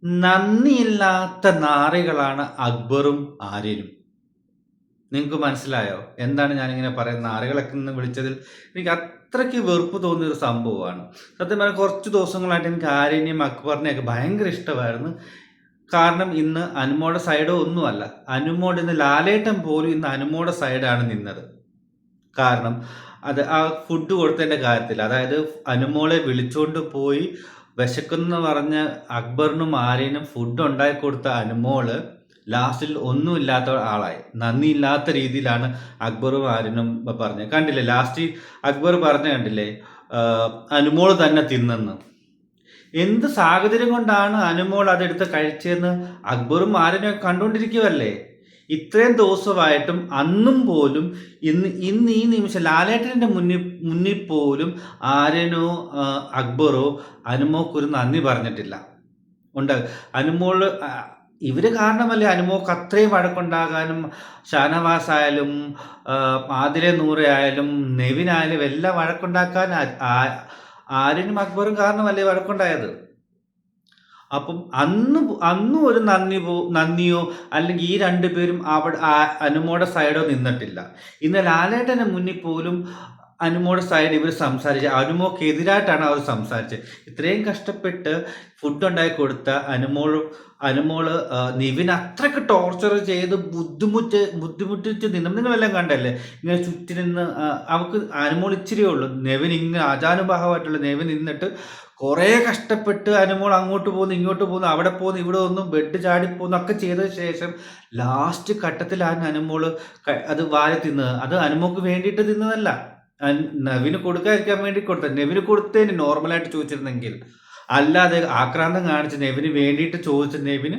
നന്ദിയില്ലാത്ത നാറികളാണ് അക്ബറും ആര്യനും. നിങ്ങൾക്ക് മനസ്സിലായോ എന്താണ് ഞാനിങ്ങനെ പറയുന്നത്? നാറികളൊക്കെ എന്ന് വിളിച്ചതിൽ എനിക്ക് അത്രയ്ക്ക് വെറുപ്പ് തോന്നിയൊരു സംഭവമാണ്. സത്യം പറഞ്ഞാൽ കുറച്ച് ദിവസങ്ങളായിട്ട് എനിക്ക് ആര്യനെയും അക്ബറിനെയൊക്കെ ഭയങ്കര ഇഷ്ടമായിരുന്നു. കാരണം ഇന്ന് അനുമോടെ സൈഡോ ഒന്നുമല്ല. അനുമോട് ഇന്ന് ലാലേട്ടൻ പോലും ഇന്ന് അനുമോടെ സൈഡാണ് നിന്നത്. കാരണം അത് ആ ഫുഡ് കൊടുത്തതിൻ്റെ കാര്യത്തിൽ, അതായത് അനുമോളെ വിളിച്ചുകൊണ്ട് പോയി വിശക്കുന്നെന്ന് പറഞ്ഞ് അക്ബറിനും ആര്യനും ഫുഡ് ഉണ്ടാക്കി കൊടുത്ത അനുമോള് ലാസ്റ്റിൽ ഒന്നുമില്ലാത്ത ആളായി. നന്ദിയില്ലാത്ത രീതിയിലാണ് അക്ബറും ആര്യനും പറഞ്ഞത്. കണ്ടില്ലേ ലാസ്റ്റ് അക്ബർ പറഞ്ഞ കണ്ടില്ലേ, അനുമോള് തന്നെ തിന്നെന്ന്. എന്ത് സാഹചര്യം കൊണ്ടാണ് അനുമോൾ അതെടുത്ത് കഴിച്ചതെന്ന് അക്ബറും ആര്യനും കണ്ടുകൊണ്ടിരിക്കുവല്ലേ. ഇത്രയും ദിവസമായിട്ടും അന്നും പോലും ഇന്ന് ഈ നിമിഷം ലാലേട്ടൻ്റെ മുന്നിൽ പോലും ആര്യനോ അക്ബറോ അനുമോക്കൊരു നന്ദി പറഞ്ഞിട്ടില്ല. ഉണ്ട് അനുമോള് ഇവര് കാരണമല്ലേ അനുമോക്ക് അത്രയും വഴക്കുണ്ടാകാനും, ഷാനവാസ് ആയാലും ആദിലെ നൂറ ആയാലും നെവിനായാലും എല്ലാം വഴക്കുണ്ടാക്കാൻ ആര്യനും അക്ബറും കാരണമല്ലേ വഴക്കുണ്ടായത്. അപ്പം അന്നും ഒരു നന്ദിയോ അല്ലെങ്കിൽ ഈ രണ്ടുപേരും അവിടെ അനുമോടെ സൈഡോ നിന്നിട്ടില്ല. ഇന്ന് ലാലേട്ടൻ്റെ മുന്നിൽ പോലും അനുമോടെ സൈഡ് ഇവർ സംസാരിച്ച് അനുമോക്കെതിരായിട്ടാണ് അവർ സംസാരിച്ചത്. ഇത്രയും കഷ്ടപ്പെട്ട് ഫുഡ് ഉണ്ടാക്കി കൊടുത്ത അനുമോള് നിവിൻ അത്രയ്ക്ക് ടോർച്ചർ ചെയ്ത് ബുദ്ധിമുട്ടിച്ച് നിങ്ങളെല്ലാം കണ്ടല്ലേ. ഇങ്ങനെ ചുറ്റി നിന്ന് അവൾക്ക് അനുമോൾ ഇച്ചിരിയേ ഉള്ളൂ. നെവിൻ ഇങ്ങനെ ആചാനുബാഹമായിട്ടുള്ള നെവിൻ നിന്നിട്ട് കുറേ കഷ്ടപ്പെട്ട് അനുമോൾ അങ്ങോട്ട് പോകുന്നു ഇങ്ങോട്ട് പോകുന്നു അവിടെ പോകുന്നു ഇവിടെ ഒന്നും ബെഡ് ചാടിപ്പോകുന്നു ഒക്കെ ചെയ്തതിന് ശേഷം ലാസ്റ്റ് ഘട്ടത്തിലാണ് അനുമോള് അത് വാരി തിന്നത്. അത് അനുമോക്ക് വേണ്ടിയിട്ട് തിന്നതല്ല, നെവിന് കൊടുക്കാതിരിക്കാൻ വേണ്ടി കൊടുത്തത്. നെവിന് കൊടുത്തതിന് നോർമലായിട്ട് ചോദിച്ചിരുന്നെങ്കിൽ, അല്ലാതെ ആക്രാന്തം കാണിച്ച് നെവിന് വേണ്ടിയിട്ട് ചോദിച്ച നെവിന്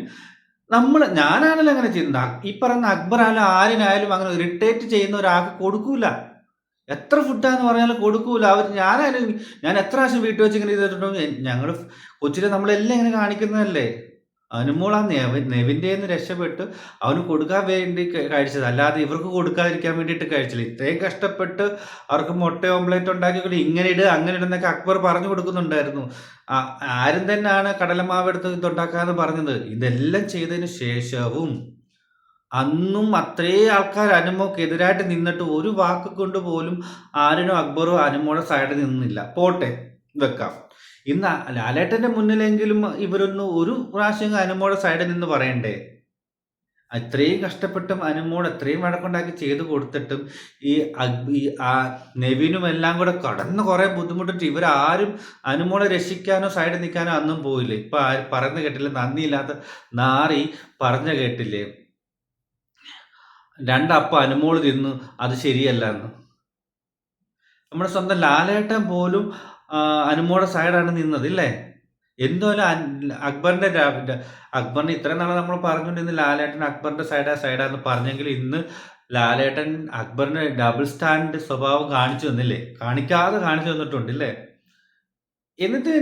ഞാനാണല്ലോ അങ്ങനെ ചെയ്യുന്നത്. ഈ പറയുന്ന അക്ബർ ആയാലും ആര്യനായാലും അങ്ങനെ ഇറിറ്റേറ്റ് ചെയ്യുന്ന ഒരാൾക്ക് കൊടുക്കൂല. എത്ര ഫുഡാന്ന് പറഞ്ഞാലും കൊടുക്കൂല. ഞാൻ എത്ര പ്രാവശ്യം വീട്ടിൽ വെച്ച് ഇങ്ങനെ ചെയ്തിട്ടുണ്ടോ. ഞങ്ങൾ കൊച്ചിലെ നമ്മളെല്ലാം ഇങ്ങനെ കാണിക്കുന്നതല്ലേ. അനുമോൾ ആ നെവിൻ്റെ രക്ഷപ്പെട്ട് അവന് കൊടുക്കാൻ വേണ്ടി കഴിച്ചത്, അല്ലാതെ ഇവർക്ക് കൊടുക്കാതിരിക്കാൻ വേണ്ടിയിട്ട് കഴിച്ചില്ല. ഇത്രയും കഷ്ടപ്പെട്ട് അവർക്ക് മുട്ട ഓംപ്ലേറ്റ് ഉണ്ടാക്കി ഇങ്ങനെ ഇട് അങ്ങനെ ഇടുന്നൊക്കെ അക്ബർ പറഞ്ഞു കൊടുക്കുന്നുണ്ടായിരുന്നു. ആരും തന്നെയാണ് കടലമാവ് എടുത്ത് ഇതുണ്ടാക്കാന്ന് പറഞ്ഞത്. ഇതെല്ലാം ചെയ്തതിന് ശേഷവും അന്നും അത്രേ ആൾക്കാർ അനുമോക്കെതിരായിട്ട് നിന്നിട്ട് ഒരു വാക്ക് കൊണ്ട് പോലും ആര്യനോ അക്ബറോ അനുമോടെ സൈഡിൽ നിന്നില്ല. പോട്ടെ, വെക്കാം. ഇന്ന് ലാലേട്ടന്റെ മുന്നിലെങ്കിലും ഇവരൊന്ന് ഒരു പ്രാവശ്യം അനുമോടെ സൈഡിൽ നിന്ന് പറയണ്ടേ. അത്രയും കഷ്ടപ്പെട്ടും അനുമോട് അത്രയും വഴക്കുണ്ടാക്കി ചെയ്ത് കൊടുത്തിട്ടും ഈ നെവിനും എല്ലാം കൂടെ കടന്ന് കുറെ ബുദ്ധിമുട്ടിട്ട് ഇവരാരും അനുമോളെ രക്ഷിക്കാനോ സൈഡിൽ നിൽക്കാനോ അന്നും പോയില്ലേ. ഇപ്പൊ പറഞ്ഞു കേട്ടില്ലേ, നന്ദിയില്ലാത്ത നാറി പറഞ്ഞു കേട്ടില്ലേ, രണ്ടപ്പം അനുമോള് തിന്നു, അത് ശരിയല്ല എന്ന്. നമ്മുടെ സ്വന്തം ലാലേട്ടൻ പോലും അനുമോടെ സൈഡാണ് നിന്നത് ഇല്ലേ. എന്തായാലും അക്ബറിന്റെ ഇത്രയും നാളെ നമ്മൾ പറഞ്ഞുകൊണ്ടിരുന്ന ലാലേട്ടൻ അക്ബറിന്റെ സൈഡാന്ന് പറഞ്ഞെങ്കിൽ ഇന്ന് ലാലേട്ടൻ അക്ബറിന്റെ ഡബിൾ സ്റ്റാൻഡ് സ്വഭാവം കാണിച്ചു തന്നില്ലേ, കാണിക്കാതെ കാണിച്ചു തന്നിട്ടുണ്ട് ഇല്ലേ. എന്നിട്ട്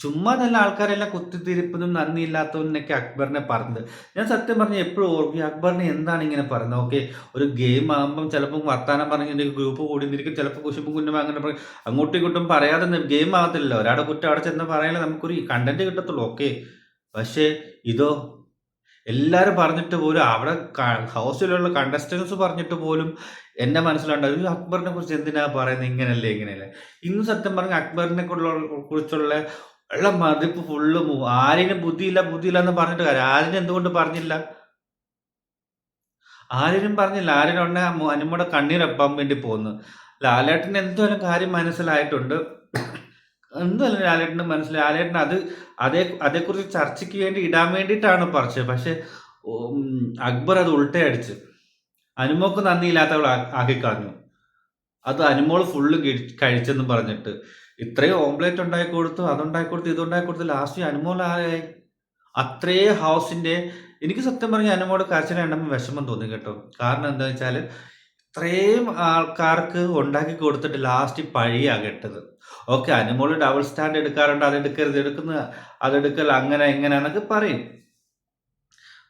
ചുമ്മാ നല്ല ആൾക്കാരെല്ലാം കുത്തിത്തിരിപ്പതും നന്ദിയില്ലാത്തവനൊക്കെ അക്ബറിനെ പറഞ്ഞത്. ഞാൻ സത്യം പറഞ്ഞ എപ്പോഴും ഓർക്കും അക്ബറിനെ എന്താണ് ഇങ്ങനെ പറയുന്നത്. ഓക്കെ, ഒരു ഗെയിം ആകുമ്പം ചിലപ്പോൾ വർത്താനം പറഞ്ഞിട്ട് ഗ്രൂപ്പ് കൂടി നിൽക്കും, ചിലപ്പോൾ കുശുമ്പും കുഞ്ഞും അങ്ങനെ പറയും. അങ്ങോട്ടും ഇങ്ങോട്ടും പറയാതെ ഗെയിം ആകത്തില്ലല്ലോ. ഒരാടെ കുറ്റം അവിടെ ചെന്ന് പറയാനേ നമുക്കൊരു കണ്ടന്റ് കിട്ടത്തുള്ളൂ. ഓക്കെ, പക്ഷേ ഇതോ എല്ലാവരും പറഞ്ഞിട്ട് പോലും അവിടെ ഹൗസിലുള്ള കണ്ടസ്റ്റൻസ് പറഞ്ഞിട്ട് പോലും എൻ്റെ മനസ്സിലുണ്ടാവും അക്ബറിനെ കുറിച്ച് എന്തിനാ പറയുന്നത്, ഇങ്ങനെയല്ലേ. ഇന്ന് സത്യം പറഞ്ഞ അക്ബറിനെ കുറിച്ചുള്ള ഉള്ള മതിപ്പ് ഫുള്ള് ആര്യന് ബുദ്ധിയില്ല എന്ന് പറഞ്ഞിട്ട് കാര്യം. ആര്യന് എന്തുകൊണ്ട് പറഞ്ഞില്ല? ആര്യനും പറഞ്ഞില്ല. ആര്യനുണ്ടെ അനുമ്മയുടെ കണ്ണീരപ്പാൻ വേണ്ടി പോകുന്നു. ലാലേട്ടന് എന്തോരം കാര്യം മനസ്സിലായിട്ടുണ്ട്. എന്തായാലും ലാലേട്ടന് മനസ്സിലായി. ലാലേട്ടൻ അതേക്കുറിച്ച് ചർച്ചയ്ക്ക് വേണ്ടി ഇടാൻ വേണ്ടിയിട്ടാണ് പറിച്ചത്. പക്ഷെ അക്ബർ അത് ഉൾട്ടയടിച്ച് അനുമോക്ക് നന്ദിയില്ലാത്തവൾ ആക്കിക്കളഞ്ഞു. അത് അനുമോള് ഫുള്ള് കഴിച്ചെന്ന് പറഞ്ഞിട്ട് ഇത്രയും ഓംപ്ലേറ്റ് ഉണ്ടാക്കി കൊടുത്തു, അതുണ്ടാക്കി കൊടുത്തു, ഇതുണ്ടാക്കി കൊടുത്തു. ലാസ്റ്റ് അനുമോളായി അത്രേ ഹൗസിന്റെ. എനിക്ക് സത്യം പറഞ്ഞ അനുമോട് കരച്ചിൽ കണ്ടപ്പോൾ വിഷമം തോന്നി കേട്ടോ. കാരണം എന്താ വെച്ചാൽ ഇത്രയും ആൾക്കാർക്ക് ഉണ്ടാക്കി കൊടുത്തിട്ട് last പഴിയാ കെട്ടത്. Okay, Anumol double stand എടുക്കാറുണ്ട്, അതെടുക്കൽ അങ്ങനെ എങ്ങനെയാന്നൊക്കെ പറയും.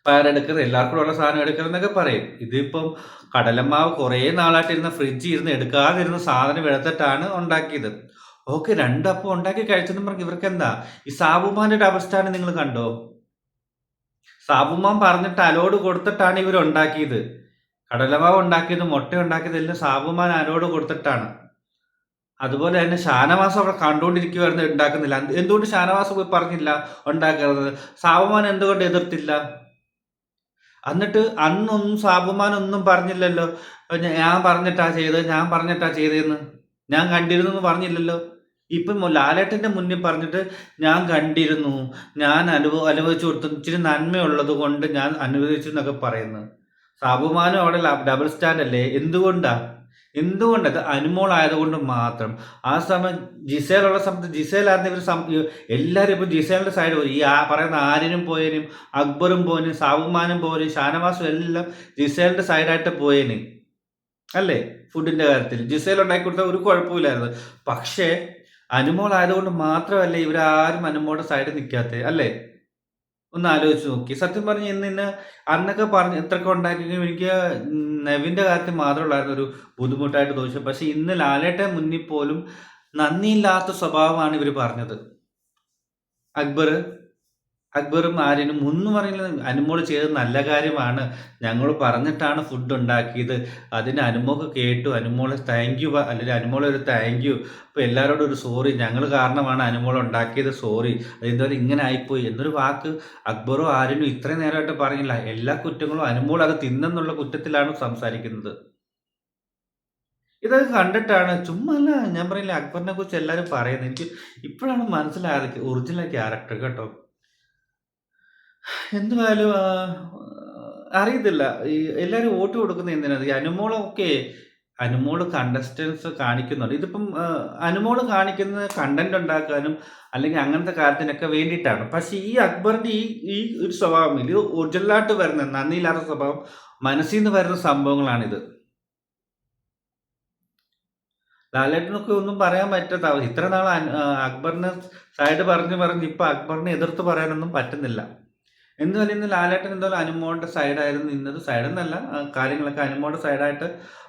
പയറെടുക്കരുത്, എല്ലാവർക്കും ഉള്ള സാധനം എടുക്കരുതെന്നൊക്കെ പറയും. ഇതിപ്പം കടലമാവ് കുറേ നാളായിട്ട് ഫ്രിഡ്ജിൽ ഇരുന്ന് എടുക്കാതിരുന്ന സാധനം എടുത്തിട്ടാണ് ഉണ്ടാക്കിയത്. ഓക്കെ, രണ്ടപ്പം ഉണ്ടാക്കി കഴിച്ചെന്ന് പറഞ്ഞ് ഇവർക്കെന്താ? ഈ സാബുമാന്റെ ഡബിൾ സ്റ്റാൻഡ് നിങ്ങൾ കണ്ടോ? സാബുമാൻ പറഞ്ഞിട്ട് അലോട് കൊടുത്തിട്ടാണ് ഇവരുണ്ടാക്കിയത്. കടലമാവ് ഉണ്ടാക്കിയത്, മുട്ട ഉണ്ടാക്കിയത് എല്ലാം സാബുമാൻ അലോട് കൊടുത്തിട്ടാണ്. അതുപോലെ തന്നെ ഷാനവാസ് അവിടെ കണ്ടോണ്ടിരിക്കുവായിരുന്നു, ഉണ്ടാക്കുന്നില്ല. എന്തുകൊണ്ട് ഷാനവാസ് പോയി പറഞ്ഞില്ല ഉണ്ടാക്കരുത്? സാബുമാൻ എന്തുകൊണ്ട് എതിർത്തില്ല? എന്നിട്ട് അന്നൊന്നും സാബുമാൻ ഒന്നും പറഞ്ഞില്ലല്ലോ. ഞാൻ പറഞ്ഞിട്ടാ ചെയ്തത്, ഞാൻ പറഞ്ഞിട്ടാ ചെയ്തതെന്ന്. ഞാൻ കണ്ടിരുന്നു എന്ന് പറഞ്ഞില്ലല്ലോ. ഇപ്പം ലാലേട്ടന്റെ മുന്നിൽ പറഞ്ഞിട്ട് ഞാൻ കണ്ടിരുന്നു, ഞാൻ അനുഭവിച്ചു കൊടുത്തു, ഇച്ചിരി നന്മയുള്ളത് കൊണ്ട് ഞാൻ അനുവദിച്ചു എന്നൊക്കെ പറയുന്നു. സാബുമാനും അവിടെ ഡബിൾ സ്റ്റാൻഡ് അല്ലേ? എന്തുകൊണ്ടാ? എന്തുകൊണ്ടത്? അനുമോളായതുകൊണ്ട് മാത്രം. ആ സമയം ജിസേലുള്ള സമയത്ത് ജിസേലായിരുന്നു ഇവർ എല്ലാവരും ഇപ്പം ജിസേലിന്റെ സൈഡ് പോയി. ഈ പറയുന്ന ആര്യനും പോയനും, അക്ബറും പോയനും, സാബുമാനും പോയനും, ഷാനവാസും എല്ലാം ജിസേലിന്റെ സൈഡായിട്ട് പോയന് അല്ലേ? ഫുഡിന്റെ കാര്യത്തിൽ ജിസേൽ ഉണ്ടാക്കി കൊടുത്ത ഒരു കുഴപ്പമില്ലായിരുന്നു. പക്ഷേ അനുമോളായതുകൊണ്ട് മാത്രമല്ലേ ഇവരാരും അനുമോളുടെ സൈഡിൽ നിൽക്കാത്തത് അല്ലേ? ഒന്ന് ആലോചിച്ച് നോക്കി. സത്യം പറഞ്ഞ് ഇന്ന് അന്നൊക്കെ പറഞ്ഞ് ഇത്രയൊക്കെ ഉണ്ടാക്കിയെങ്കിലും എനിക്ക് നെവിന്റെ കാര്യത്തിൽ മാത്രമുള്ളായിരുന്നു ഒരു ബുദ്ധിമുട്ടായിട്ട് തോന്നിച്ചത്. പക്ഷെ ഇന്ന് ലാലേട്ടൻ മുന്നിൽ പോലും നന്ദിയില്ലാത്ത സ്വഭാവമാണ് ഇവർ പറഞ്ഞത്. അക്ബറും ആര്യനും ഒന്നും പറയുന്നില്ല. അനുമോള് ചെയ്തത് നല്ല കാര്യമാണ്, ഞങ്ങൾ പറഞ്ഞിട്ടാണ് ഫുഡ് ഉണ്ടാക്കിയത്, അതിന് അനുമോൾക്ക് കേട്ടു, അനുമോള് താങ്ക് യു, അല്ലെങ്കിൽ അനുമോളെ ഒരു താങ്ക് യു, അപ്പോൾ എല്ലാവരോടും ഒരു സോറി, ഞങ്ങൾ കാരണമാണ് അനുമോൾ ഉണ്ടാക്കിയത്, സോറി, അതെന്തായാലും ഇങ്ങനെ ആയിപ്പോയി എന്നൊരു വാക്ക് അക്ബറും ആര്യനും ഇത്രയും നേരമായിട്ട് പറഞ്ഞില്ല. എല്ലാ കുറ്റങ്ങളും അനുമോൾ അത് തിന്നെന്നുള്ള കുറ്റത്തിലാണ് സംസാരിക്കുന്നത്. ഇതൊക്കെ കണ്ടിട്ടാണ്, ചുമ്മാ അല്ല ഞാൻ പറയില്ല, അക്ബറിനെ കുറിച്ച് എല്ലാവരും പറയുന്നത്. എനിക്ക് ഇപ്പോഴാണ് മനസ്സിലായത് ഒറിജിനൽ ക്യാരക്ടർ കേട്ടോ. എന്തുവായാലും അറിയത്തില്ല. ഈ എല്ലാരും വോട്ട് കൊടുക്കുന്നത് എന്തിനാ? ഈ അനുമോള് കണ്ടസ്റ്റൻസ് കാണിക്കുന്നുണ്ട്. ഇതിപ്പം അനുമോള് കാണിക്കുന്നത് കണ്ടന്റ് ഉണ്ടാക്കാനും അല്ലെങ്കിൽ അങ്ങനത്തെ കാര്യത്തിനൊക്കെ വേണ്ടിയിട്ടാണ്. പക്ഷേ ഈ അക്ബറിന്റെ ഈ ഈ ഒരു സ്വഭാവം, ഇത് ഒറിജിനലായിട്ട് വരുന്ന നന്ദിയില്ലാത്ത സ്വഭാവം, മനസ്സിൽ നിന്ന് വരുന്ന സംഭവങ്ങളാണിത്. ലാലേട്ടനൊക്കെ ഒന്നും പറയാൻ പറ്റാത്ത അവസ്ഥ. ഇത്ര നാൾ അക്ബറിനെ സൈഡ് പറഞ്ഞ് ഇപ്പൊ അക്ബറിനെ എതിർത്ത് പറയാനൊന്നും പറ്റുന്നില്ല. എന്തായാലും ഇന്ന് ലാലേട്ടൻ എന്തായാലും അനുമോളുടെ സൈഡായിരുന്നു നിന്നത്. സൈഡെന്നല്ല, കാര്യങ്ങളൊക്കെ അനുമോളുടെ സൈഡായിട്ട്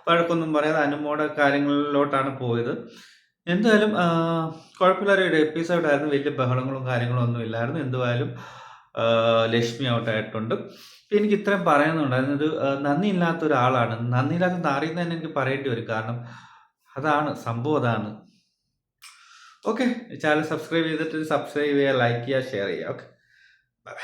വഴക്കൊന്നും പറയാതെ അനുമോളുടെ കാര്യങ്ങളിലോട്ടാണ് പോയത്. എന്തായാലും കുഴപ്പമില്ലാത്ത എപ്പിസോഡായിരുന്നു. വലിയ ബഹളങ്ങളും കാര്യങ്ങളും ഒന്നും ഇല്ലായിരുന്നു. എന്തുവായാലും ലക്ഷ്മി ഔട്ടായിട്ടുണ്ട്. എനിക്ക് ഇത്രയും പറയാനുണ്ടായിരുന്നത്, നന്ദിയില്ലാത്ത ഒരാളാണ്. നന്ദിയില്ലാത്ത നാറിയെന്ന് തന്നെ എനിക്ക് പറയേണ്ടി വരും. കാരണം അതാണ് സംഭവം, അതാണ്. ഓക്കെ, ചാനൽ സബ്സ്ക്രൈബ് ചെയ്തിട്ട് സബ്സ്ക്രൈബ് ചെയ്യുക, ലൈക്ക് ചെയ്യുക, ഷെയർ ചെയ്യുക. Okay, by.